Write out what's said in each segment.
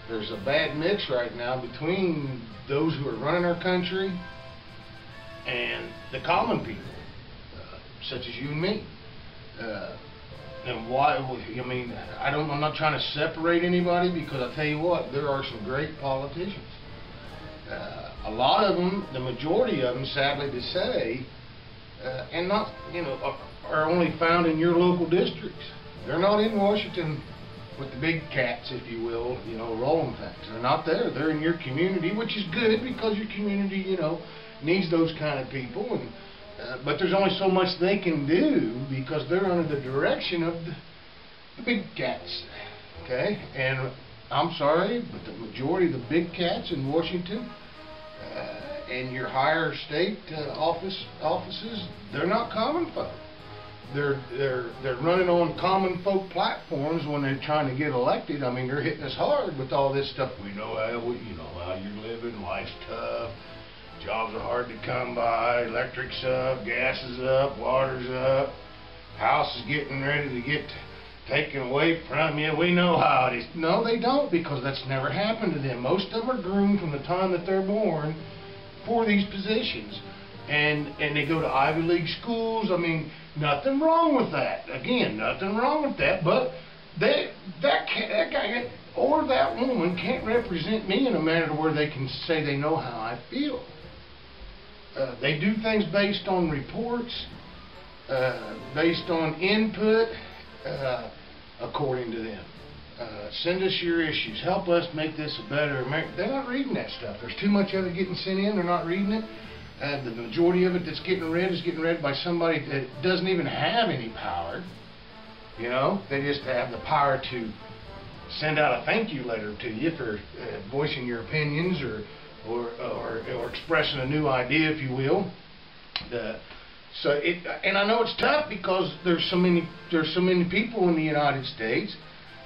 there's a bad mix right now between those who are running our country and the common people, such as you and me. And why? I mean, I'm not trying to separate anybody, because I tell you what, there are some great politicians. A lot of them, the majority of them, sadly to say, and not, are only found in your local districts. They're not in Washington with the big cats, if you will, rolling things. They're not there. They're in your community, which is good, because your community, needs those kind of people. And but there's only so much they can do, because they're under the direction of the big cats. Okay, and I'm sorry, but the majority of the big cats in Washington and your higher state offices, they're not common folk. They're running on common folk platforms when they're trying to get elected. I mean, they're hitting us hard with all this stuff. We know how you're living. Life's tough. Jobs are hard to come by. Electric's up. Gas is up. Water's up. House is getting ready to get taken away from you. We know how it is. No, they don't, because that's never happened to them. Most of them are groomed from the time that they're born for these positions, and they go to Ivy League schools. I mean, nothing wrong with that. Again, nothing wrong with that. But that guy or that woman can't represent me in a manner where they can say they know how I feel. They do things based on reports, based on input, according to them. Send us your issues. Help us make this a better America. They're not reading that stuff. There's too much of it getting sent in. They're not reading it. The majority of it that's getting read is getting read by somebody that doesn't even have any power. They just have the power to send out a thank you letter to you for voicing your opinions or expressing a new idea, if you will. And I know it's tough, because there's so many people in the United States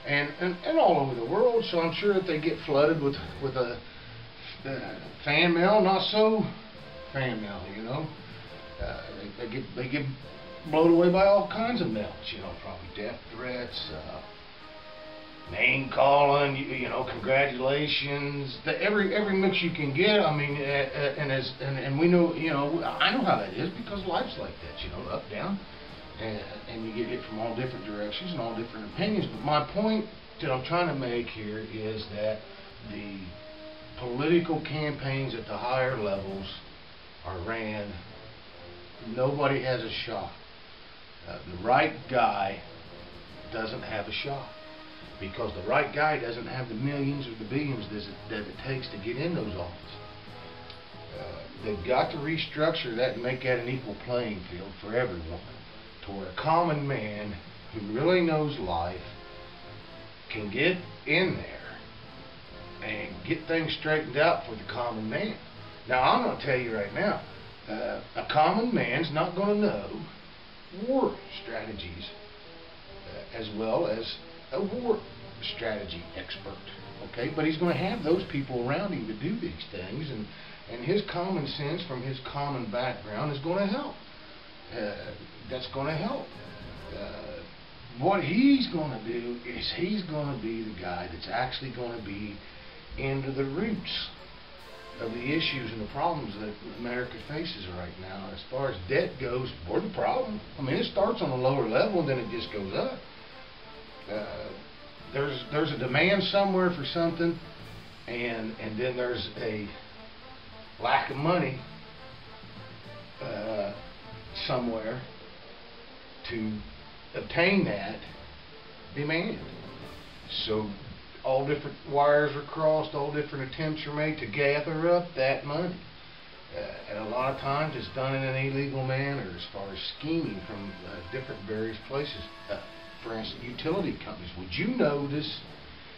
and all over the world. So I'm sure that they get flooded with a fan mail, not so fan mail. They get blown away by all kinds of mails. Probably death threats, name calling, congratulations, every mix you can get. I mean, and we know, I know how that is, because life's like that, up, down, and you get hit from all different directions and all different opinions. But my point that I'm trying to make here is that the political campaigns at the higher levels are ran. Nobody has a shot. The right guy doesn't have a shot, because the right guy doesn't have the millions or the billions that it takes to get in those offices. They've got to restructure that and make that an equal playing field for everyone, to where a common man who really knows life can get in there and get things straightened out for the common man. Now, I'm going to tell you right now, a common man's not going to know war strategies as well as a war strategy expert, okay? But he's going to have those people around him to do these things, and his common sense from his common background is going to help. That's going to help. What he's going to do is he's going to be the guy that's actually going to be into the roots of the issues and the problems that America faces right now. As far as debt goes, we're the problem. I mean, it starts on a lower level and then it just goes up. There's a demand somewhere for something, and then there's a lack of money somewhere to obtain that demand. So all different wires are crossed, all different attempts are made to gather up that money. And a lot of times it's done in an illegal manner, as far as scheming from different various places. For instance, utility companies. Would you notice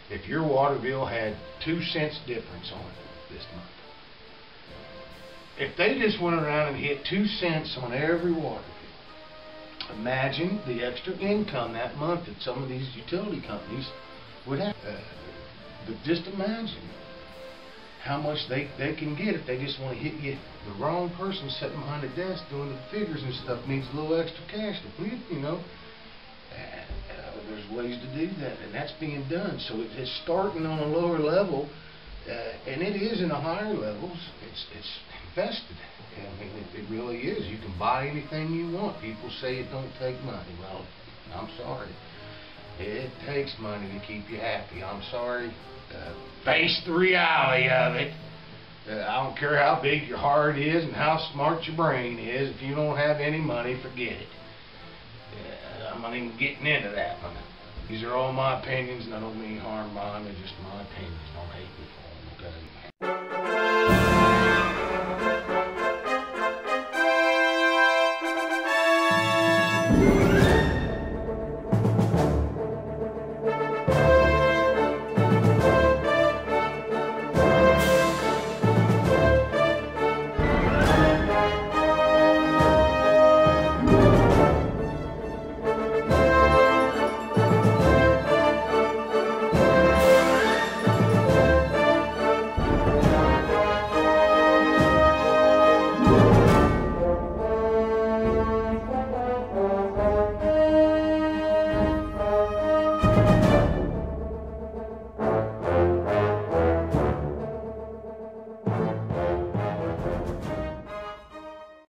if your water bill had 2 cents difference on it this month? If they just went around and hit 2 cents on every water bill, imagine the extra income that month that some of these utility companies would have. But just imagine how much they can get if they just want to hit you. The wrong person sitting behind the desk doing the figures and stuff needs a little extra cash to put, there's ways to do that, and that's being done. So it's starting on a lower level, and it is in the higher levels. It's invested. I mean, it really is. You can buy anything you want. People say it don't take money. Well, I'm sorry. It takes money to keep you happy. I'm sorry. Face the reality of it. I don't care how big your heart is and how smart your brain is. If you don't have any money, forget it. I'm not even getting into that one. These are all my opinions, and I don't mean harm by them. They're just my opinions.